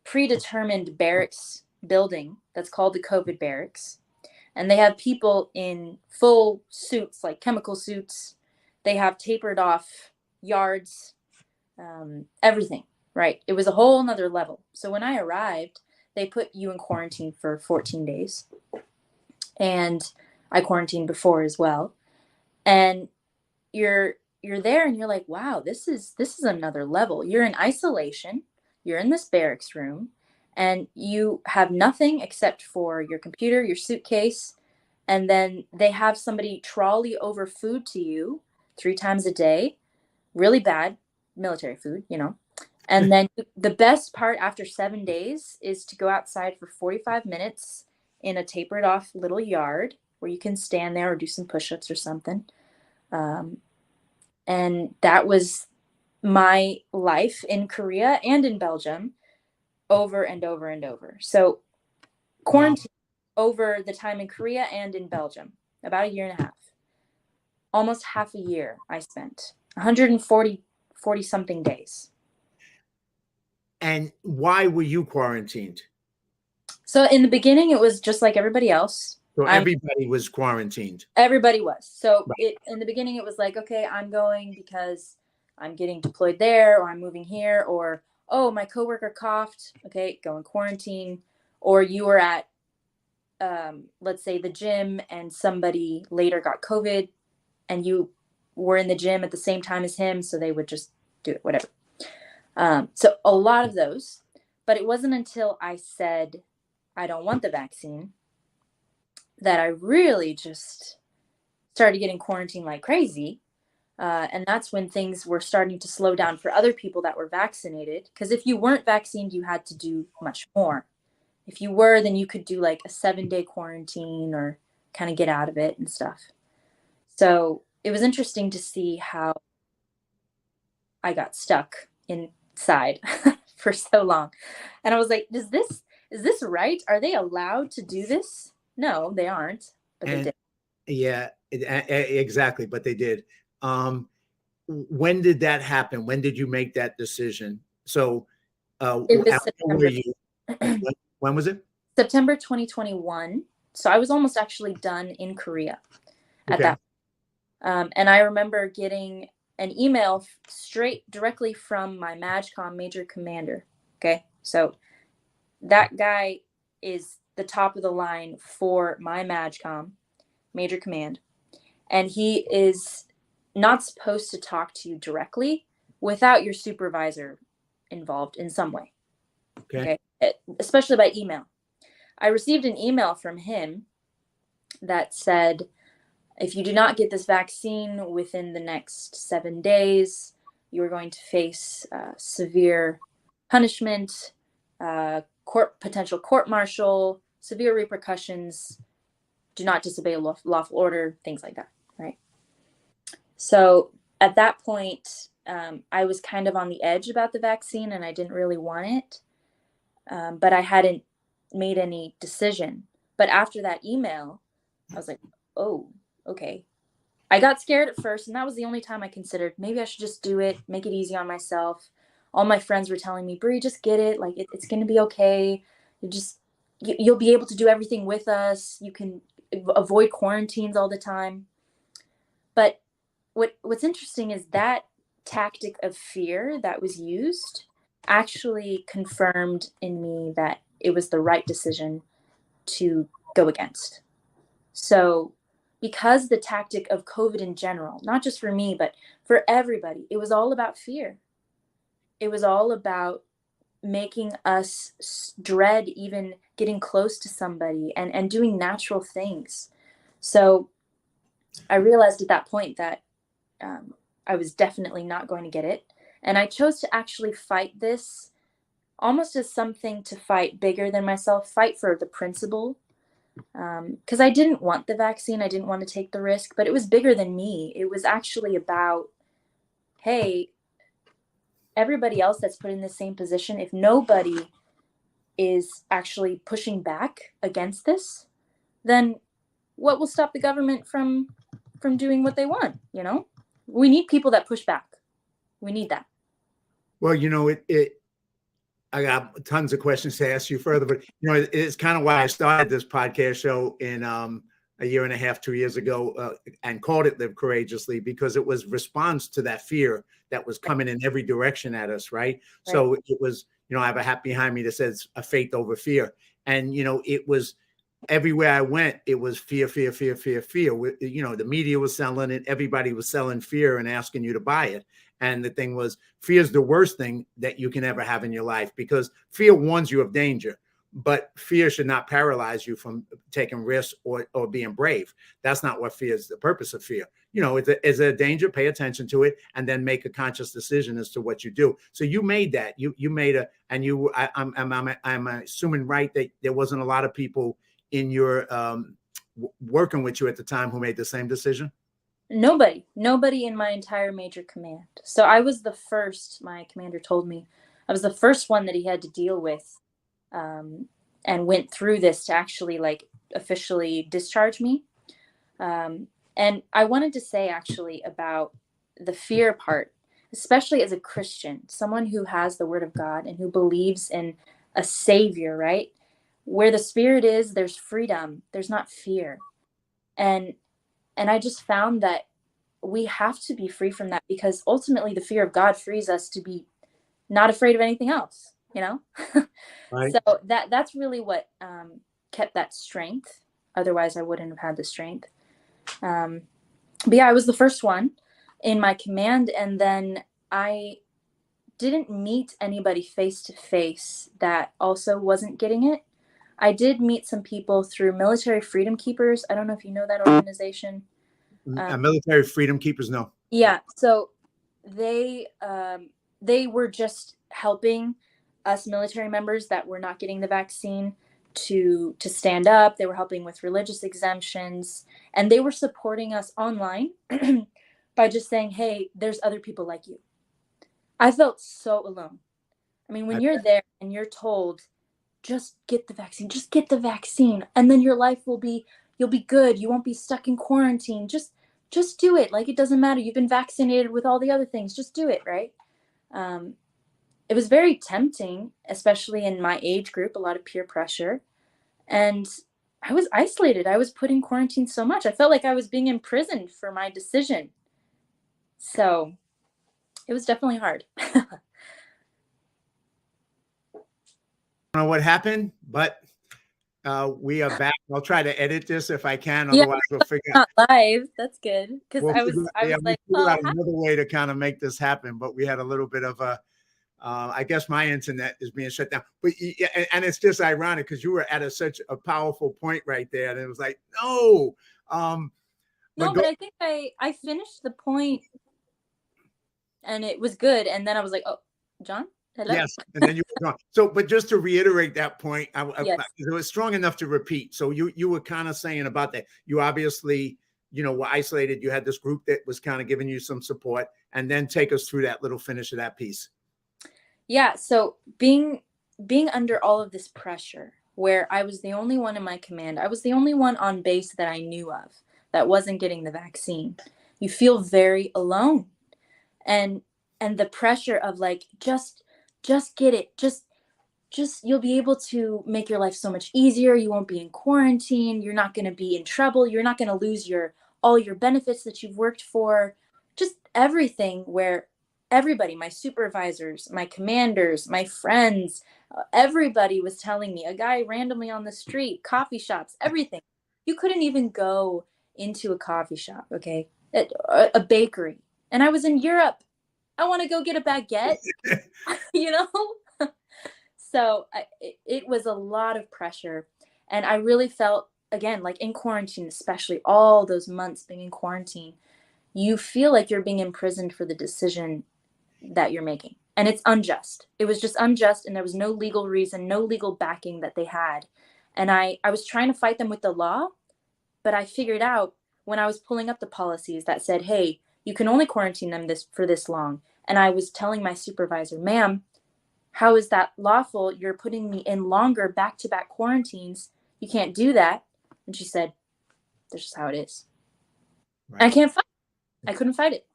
predetermined barracks building that's called the COVID barracks. And they have people in full suits, like chemical suits. They have tapered off yards, everything, right? It was a whole nother level. So when I arrived, they put you in quarantine for 14 days. And I quarantined before as well. And you're there and you're like, wow, this is another level. You're in isolation. You're in this barracks room and you have nothing except for your computer, your suitcase, and then they have somebody trolley over food to you 3 times a day. Really bad military food, you know. And then the best part after 7 days is to go outside for 45 minutes in a tapered off little yard where you can stand there or do some push-ups or something. And that was my life in Korea and in Belgium over and over and over. So quarantine over the time in Korea and in Belgium, about a year and a half. Almost half a year I spent. 140 something days. And why were you quarantined? So in the beginning, it was just like everybody else. So everybody was quarantined. Everybody was. So Right. in the beginning, it was like, okay, I'm going because I'm getting deployed there, or I'm moving here, or, oh, my coworker coughed. Okay, go in quarantine. Or you were at, let's say, the gym and somebody later got COVID and you were in the gym at the same time as him. So they would just do it, whatever. So a lot of those. But it wasn't until I said, I don't want the vaccine, that I really just started getting quarantined like crazy. And that's when things were starting to slow down for other people that were vaccinated. Because if you weren't vaccinated, you had to do much more. If you were, then you could do like a 7-day quarantine or kind of get out of it and stuff. So it was interesting to see how I got stuck inside for so long. And I was like, is this right? Are they allowed to do this? No, they aren't, but they did. Yeah, exactly. But they did. When did that happen? When did you make that decision? So, It was September. When was it? September 2021. So I was almost actually done in Korea at that. And I remember getting an email directly from my MAGCOM major commander. Okay, so that guy is the top of the line for my MAGCOM major command, and he is not supposed to talk to you directly without your supervisor involved in some way. Okay. Especially by email. I received an email from him that said, if you do not get this vaccine within the next 7 days, you are going to face severe punishment, potential court-martial, severe repercussions, do not disobey a lawful order, things like that, right? So at that point, I was kind of on the edge about the vaccine and I didn't really want it, but I hadn't made any decision. But after that email, I was like, oh, okay. I got scared at first, and that was the only time I considered maybe I should just do it, make it easy on myself. All my friends were telling me, Brie, just get it. Like, it's going to be okay. You'll be able to do everything with us. You can avoid quarantines all the time. But what's interesting is that tactic of fear that was used actually confirmed in me that it was the right decision to go against. So because the tactic of COVID in general, not just for me, but for everybody, it was all about fear. It was all about making us dread even getting close to somebody and doing natural things. So I realized at that point that I was definitely not going to get it. And I chose to actually fight this almost as something to fight bigger than myself, fight for the principle. Because I didn't want the vaccine. I didn't want to take the risk, but it was bigger than me. It was actually about, hey, everybody else that's put in the same position, if nobody is actually pushing back against this, then what will stop the government from doing what they want? You know, we need people that push back. We need that. Well, I got tons of questions to ask you further, but it's kind of why I started this podcast show in a year and a half, 2 years ago, and called it Live Courageously, because it was response to that fear that was coming in every direction at us, right? So it was, I have a hat behind me that says a faith over fear. And, it was everywhere I went, it was fear, fear, fear, fear, fear. The media was selling it. Everybody was selling fear and asking you to buy it. And the thing was, fear is the worst thing that you can ever have in your life, because fear warns you of danger, but fear should not paralyze you from taking risks or being brave. That's not what fear is. The purpose of fear, is a danger. Pay attention to it and then make a conscious decision as to what you do. So you made that. You made I'm assuming, right, that there wasn't a lot of people in your working with you at the time who made the same decision. Nobody in my entire major command. So I was the first, my commander told me, I was the first one that he had to deal with, and went through this to actually officially discharge me. And I wanted to say actually about the fear part, especially as a Christian, someone who has the word of God and who believes in a savior, right? Where the spirit is, there's freedom. There's not fear. And I just found that we have to be free from that, because ultimately the fear of God frees us to be not afraid of anything else, Right. So that's really what kept that strength. Otherwise, I wouldn't have had the strength. But yeah, I was the first one in my command. And then I didn't meet anybody face to face that also wasn't getting it. I did meet some people through Military Freedom Keepers. I don't know if you know that organization. Military Freedom Keepers, no. Yeah, so they were just helping us military members that were not getting the vaccine to stand up. They were helping with religious exemptions, and they were supporting us online by just saying, hey, there's other people like you. I felt so alone. I mean, when you're there and you're told, just get the vaccine, and then your life you'll be good. You won't be stuck in quarantine. Just do it. It doesn't matter. You've been vaccinated with all the other things. Just do it, right? It was very tempting, especially in my age group, a lot of peer pressure. And I was isolated. I was put in quarantine so much. I felt like I was being imprisoned for my decision. So it was definitely hard. I don't know what happened, but we are back. I'll try to edit this if I can. Otherwise, we'll figure out. Not live. That's good. Because I was like, another way to kind of make this happen. But we had a little bit of a, I guess my internet is being shut down. But and it's just ironic because you were at such a powerful point right there. And it was like, no. But I think I finished the point and it was good. And then I was like, oh, John? Hello? Yes, and then you were gone. So, but just to reiterate that point, yes. It was strong enough to repeat. So you were kind of saying about that. You obviously, were isolated. You had this group that was kind of giving you some support, and then take us through that little finish of that piece. Yeah. So being under all of this pressure, where I was the only one in my command, I was the only one on base that I knew of that wasn't getting the vaccine. You feel very alone, and the pressure of just get it. Just you'll be able to make your life so much easier. You won't be in quarantine. You're not going to be in trouble. You're not going to lose all your benefits that you've worked for. Just everything, where everybody, my supervisors, my commanders, my friends, everybody was telling me, a guy randomly on the street, coffee shops, everything. You couldn't even go into a coffee shop, okay, a bakery, and I was in Europe. I want to go get a baguette, you know? So it was a lot of pressure. And I really felt, again, like in quarantine, especially all those months being in quarantine, you feel like you're being imprisoned for the decision that you're making. And it's unjust. It was just unjust. And there was no legal reason, no legal backing that they had. And I was trying to fight them with the law, but I figured out when I was pulling up the policies that said, hey, you can only quarantine them for this long. And I was telling my supervisor, ma'am, how is that lawful? You're putting me in longer back-to-back quarantines. You can't do that. And she said, that's just how it is. Right. And I can't fight it. I couldn't fight it.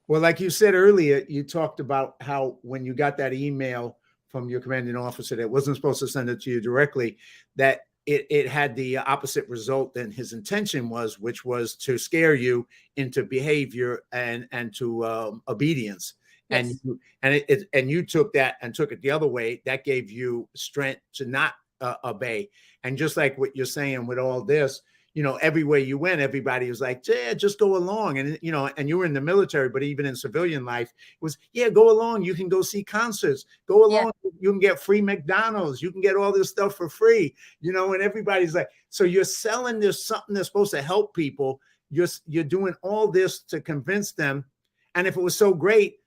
Well, like you said earlier, you talked about how when you got that email from your commanding officer that wasn't supposed to send it to you directly, that it had the opposite result than his intention was, which was to scare you into behavior and to obedience. Yes. And you took that and took it the other way. That gave you strength to not obey. And just like what you're saying with all this, you know, everywhere you went, everybody was like, yeah, just go along. And, you know, and you were in the military, but even in civilian life, it was, yeah, go along. You can go see concerts, go along. Yeah. You can get free McDonald's. You can get all this stuff for free, you know, and everybody's like, so you're selling this something that's supposed to help people. You're doing all this to convince them. And if it was so great,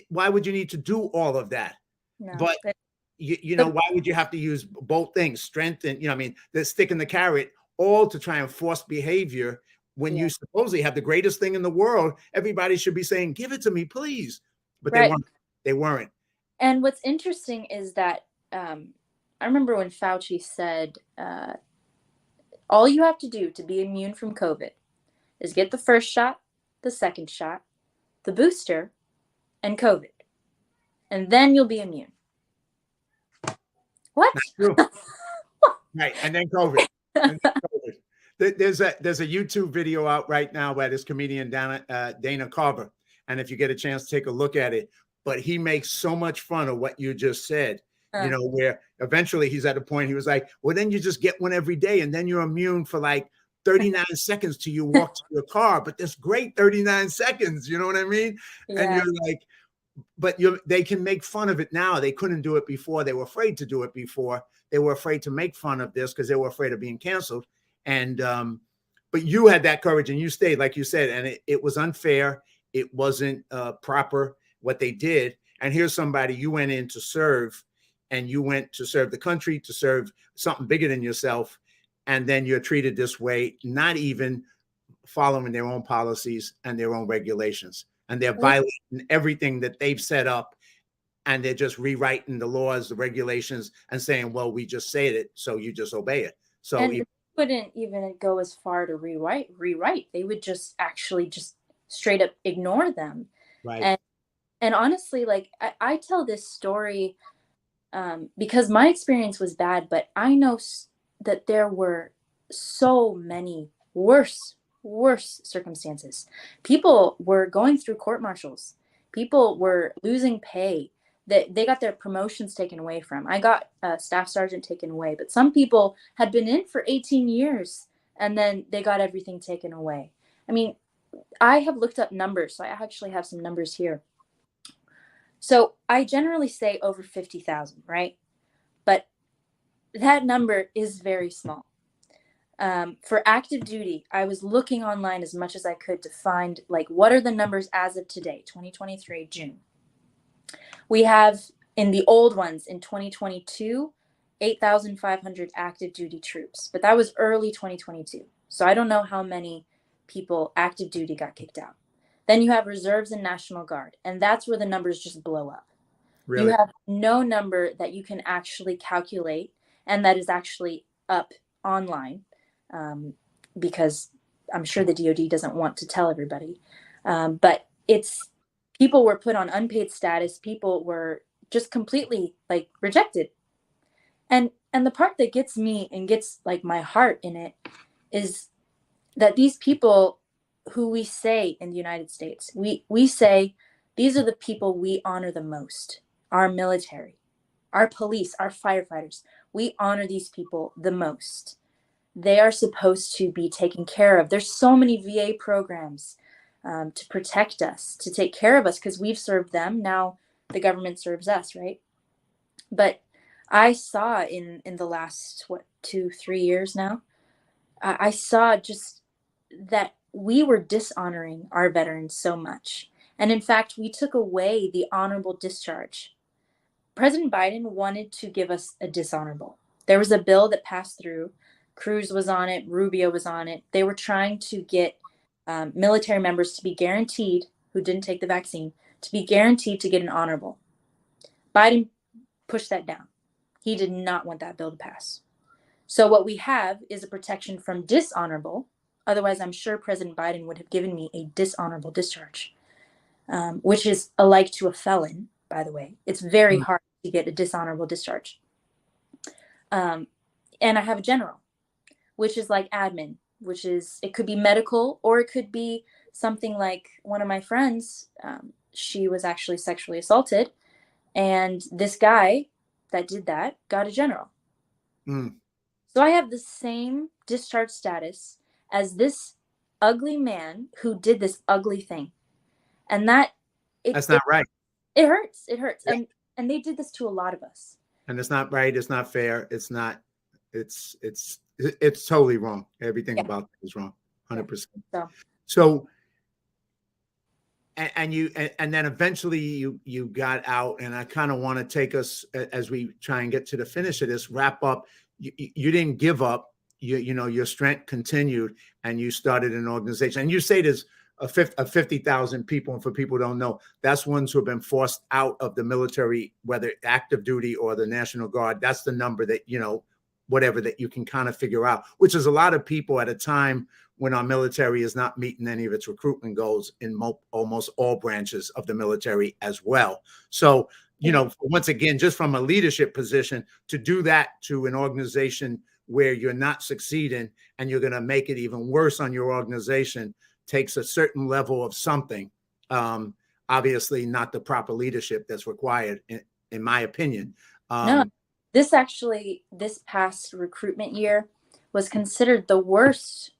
why would you need to do all of that? No, but you know, why would you have to use both things, strength and, you know, I mean, the stick and the carrot, all to try and force behavior when you supposedly have the greatest thing in the world? Everybody should be saying, give it to me, please. But they weren't. And what's interesting is that I remember when Fauci said, all you have to do to be immune from COVID is get the first shot, the second shot, the booster, and COVID. And then you'll be immune. What? Right. And then COVID. There's a YouTube video out right now by this comedian Dana Carver, and if you get a chance, take a look at it. But he makes so much fun of what you just said. You know, where eventually he's at a point he was like, "Well, then you just get one every day, and then you're immune for like 39 seconds till you walk to your car." But that's great, 39 seconds. You know what I mean? Yeah. And you're like, but they can make fun of it now. They couldn't do it before. They were afraid to do it before. They were afraid to make fun of this because they were afraid of being canceled. And but you had that courage and you stayed, like you said, and it was unfair. It wasn't proper what they did. And here's somebody you went in to serve, and you went to serve the country, to serve something bigger than yourself. And then you're treated this way, not even following their own policies and their own regulations. And they're violating everything that they've set up. And they're just rewriting the laws, the regulations, and saying, well, we just said it, so you just obey it. So and they wouldn't even go as far to rewrite. They would just actually just straight up ignore them. Right. And honestly, like I tell this story because my experience was bad, but I know that there were so many worse circumstances. People were going through court martials. People were losing pay. They got their promotions taken away from. I got a staff sergeant taken away, but some people had been in for 18 years and then they got everything taken away. I mean, I have looked up numbers, so I actually have some numbers here. So I generally say over 50,000, right? But that number is very small. For active duty, I was looking online as much as I could to find, like, what are the numbers as of today, 2023, June. We have, in the old ones, in 2022, 8,500 active duty troops. But that was early 2022. So I don't know how many people active duty got kicked out. Then you have reserves and National Guard. And that's where the numbers just blow up. Really? You have no number that you can actually calculate and that is actually up online. Because I'm sure the DoD doesn't want to tell everybody. But people were put on unpaid status. People were just completely like rejected. And the part that gets me and gets like my heart in it is that these people who we say in the United States, we say these are the people we honor the most. Our military, our police, our firefighters. We honor these people the most. they are supposed to be taken care of. There's so many VA programs to protect us, to take care of us, because we've served them. Now the government serves us, right? But I saw in the last, 2-3 years now, I saw just that we were dishonoring our veterans so much. And in fact, we took away the honorable discharge. President Biden wanted to give us a dishonorable. There was a bill that passed through. Cruz was on it. Rubio was on it. They were trying to get military members to be guaranteed, who didn't take the vaccine, to be guaranteed to get an honorable. Biden pushed that down. He did not want that bill to pass. So what we have is a protection from dishonorable. Otherwise, I'm sure President Biden would have given me a dishonorable discharge, which is alike to a felon, by the way. It's very hard to get a dishonorable discharge. And I have a general, which is like admin, which is, it could be medical, or it could be something like one of my friends, she was actually sexually assaulted, and this guy that did that got a general. So I have the same discharge status as this ugly man who did this ugly thing. And that's not right. It hurts. It hurts. Yeah. And they did this to a lot of us. And it's not right. It's not fair. It's not, it's totally wrong. Everything about it is wrong. 100%. So and then eventually you got out, and I kind of want to take us, as we try and get to the finish of this, wrap up. You didn't give up. You know, your strength continued, and you started an organization. And you say there's a 50,000 people, and for people who don't know, that's ones who have been forced out of the military, whether active duty or the National Guard. That's the number that, you know, whatever, that you can kind of figure out, which is a lot of people at a time when our military is not meeting any of its recruitment goals in almost all branches of the military as well. So, you know, once again, just from a leadership position, to do that to an organization where you're not succeeding and you're going to make it even worse on your organization takes a certain level of something. Obviously not the proper leadership that's required, in my opinion. No, this past recruitment year was considered the worst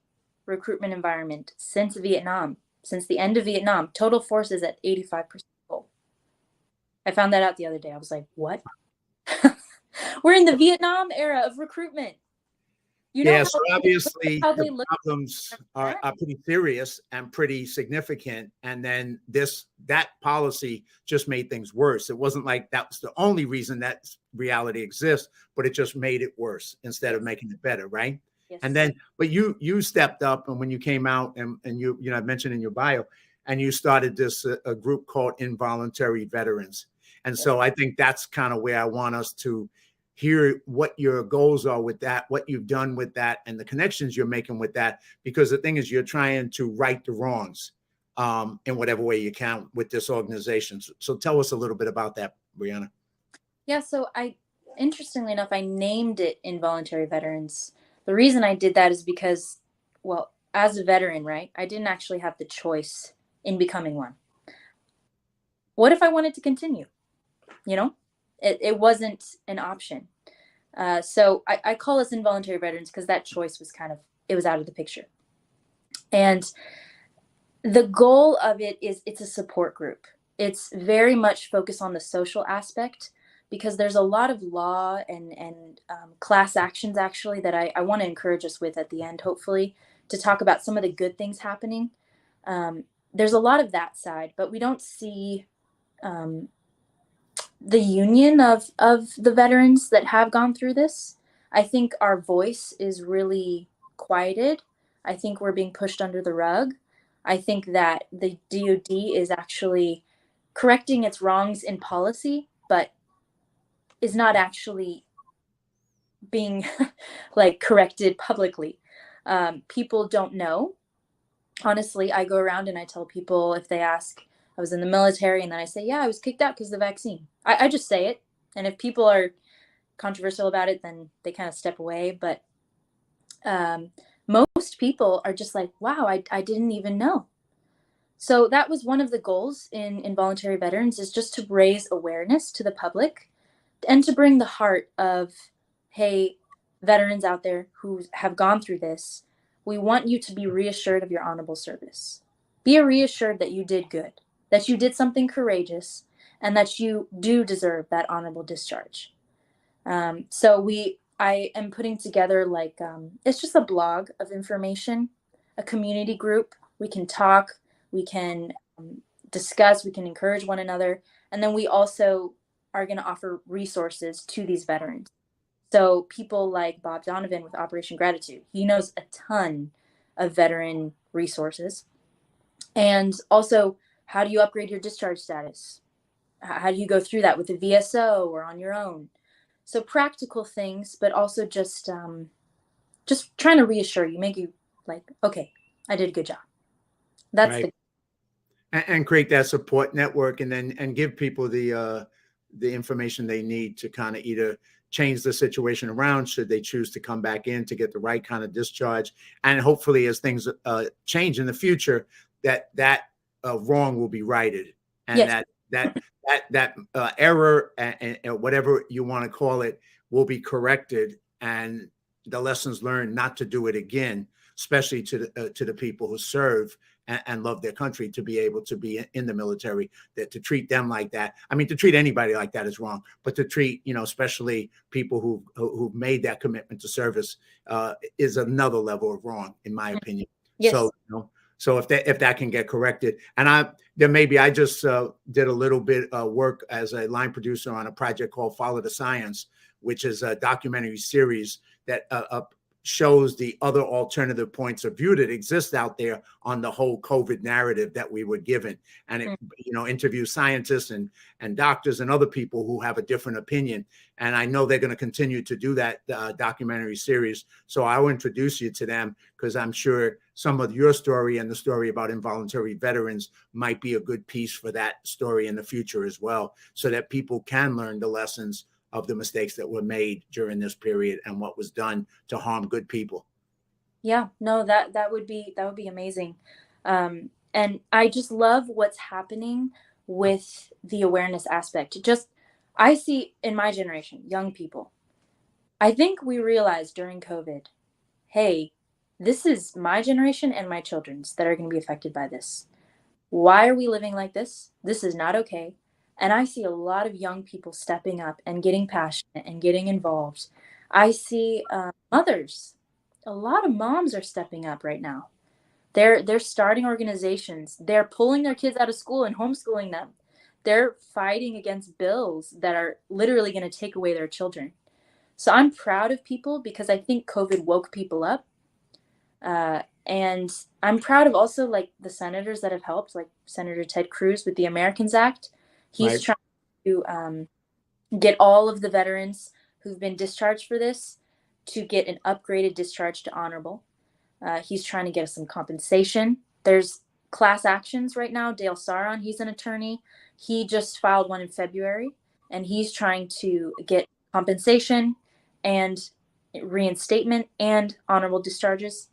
recruitment environment since Vietnam, since the end of Vietnam. Total force is at 85% full. I found that out the other day. I was like, what? We're in the Vietnam era of recruitment. You know, so obviously the problems are pretty serious and pretty significant. And then that policy just made things worse. It wasn't like that was the only reason that reality exists, but it just made it worse instead of making it better, right? Yes. And then, but you stepped up, and when you came out, and you know, I mentioned in your bio, and you started this a group called Involuntary Veterans. And so I think that's kind of where I want us to hear what your goals are with that, what you've done with that, and the connections you're making with that. Because the thing is, you're trying to right the wrongs in whatever way you can with this organization. So tell us a little bit about that, Briana. Yeah, so interestingly enough, I named it Involuntary Veterans. The reason I did that is because, well, as a veteran, right, I didn't actually have the choice in becoming one. What if I wanted to continue? You know, it wasn't an option. So I call us Involuntary Veterans because that choice was it was out of the picture. And the goal of it is, it's a support group. It's very much focused on the social aspect, because there's a lot of law and class actions, actually, that I want to encourage us with at the end, hopefully, to talk about some of the good things happening. There's a lot of that side, but we don't see the union of the veterans that have gone through this. I think our voice is really quieted. I think we're being pushed under the rug. I think that the DoD is actually correcting its wrongs in policy, but is not actually being like corrected publicly. People don't know. Honestly, I go around and I tell people, if they ask, I was in the military, and then I say, yeah, I was kicked out because of the vaccine. I just say it. And if people are controversial about it, then they kind of step away. But most people are just like, wow, I didn't even know. So that was one of the goals in Involuntary Veterans, is just to raise awareness to the public and to bring the heart of, hey, veterans out there who have gone through this, we want you to be reassured of your honorable service. Be reassured that you did good, that you did something courageous, and that you do deserve that honorable discharge. I am putting together it's just a blog of information, a community group. We can talk, we can discuss, we can encourage one another. And then we also are going to offer resources to these veterans. So people like Bob Donovan with Operation Gratitude, he knows a ton of veteran resources. And also, how do you upgrade your discharge status? How do you go through that with a VSO or on your own? So practical things, but also just trying to reassure you, make you like, okay, I did a good job. That's right. And create that support network, and give people the information they need to kind of either change the situation around should they choose to come back in to get the right kind of discharge. And hopefully as things change in the future, that wrong will be righted, and yes. that error and whatever you want to call it will be corrected, and the lessons learned not to do it again, especially to the people who serve and love their country, to be able to be in the military, that to treat them like that. I mean, to treat anybody like that is wrong, but to treat, especially people who've made that commitment to service is another level of wrong, in my opinion. Yes. So if that can get corrected, and I just did a little bit work as a line producer on a project called Follow the Science, which is a documentary series that shows the other alternative points of view that exist out there on the whole COVID narrative that we were given. And it, interviews scientists and doctors and other people who have a different opinion. And I know they're going to continue to do that documentary series. So I'll introduce you to them, because I'm sure some of your story and the story about involuntary veterans might be a good piece for that story in the future as well, so that people can learn the lessons of the mistakes that were made during this period and what was done to harm good people. Yeah, no, that would be amazing. And I just love what's happening with the awareness aspect. I see in my generation, young people, I think we realized during COVID, hey, this is my generation and my children's that are going to be affected by this. Why are we living like this? This is not okay. And I see a lot of young people stepping up and getting passionate and getting involved. I see mothers. A lot of moms are stepping up right now. They're starting organizations. They're pulling their kids out of school and homeschooling them. They're fighting against bills that are literally going to take away their children. So I'm proud of people, because I think COVID woke people up. And I'm proud of also like the senators that have helped, like Senator Ted Cruz with the Americans Act. He's trying to get all of the veterans who've been discharged for this to get an upgraded discharge to honorable. He's trying to get us some compensation. There's class actions right now. Dale Saron, he's an attorney. He just filed one in February, and he's trying to get compensation and reinstatement and honorable discharges.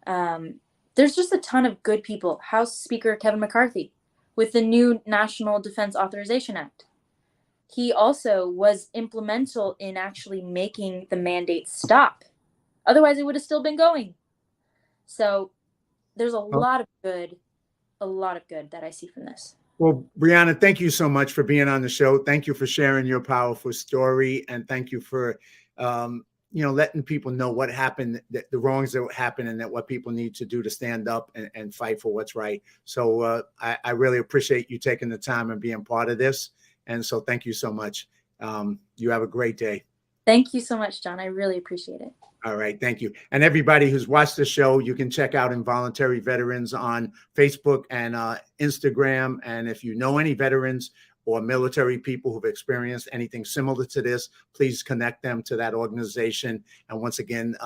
There's just a ton of good people. House Speaker Kevin McCarthy with the new National Defense Authorization Act. He also was implemental in actually making the mandate stop. Otherwise, it would have still been going. So there's a lot of good that I see from this. Well, Briana, thank you so much for being on the show. Thank you for sharing your powerful story, and thank you for letting people know what happened, the wrongs that happened, and that what people need to do to stand up and fight for what's right. So I really appreciate you taking the time and being part of this. And so thank you so much. You have a great day. Thank you so much, John. I really appreciate it. All right. Thank you. And everybody who's watched the show, you can check out Involuntary Veterans on Facebook and Instagram. And if you know any veterans or military people who've experienced anything similar to this, please connect them to that organization. And once again,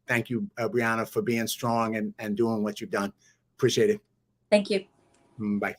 thank you, Briana, for being strong and doing what you've done. Appreciate it. Thank you. Bye.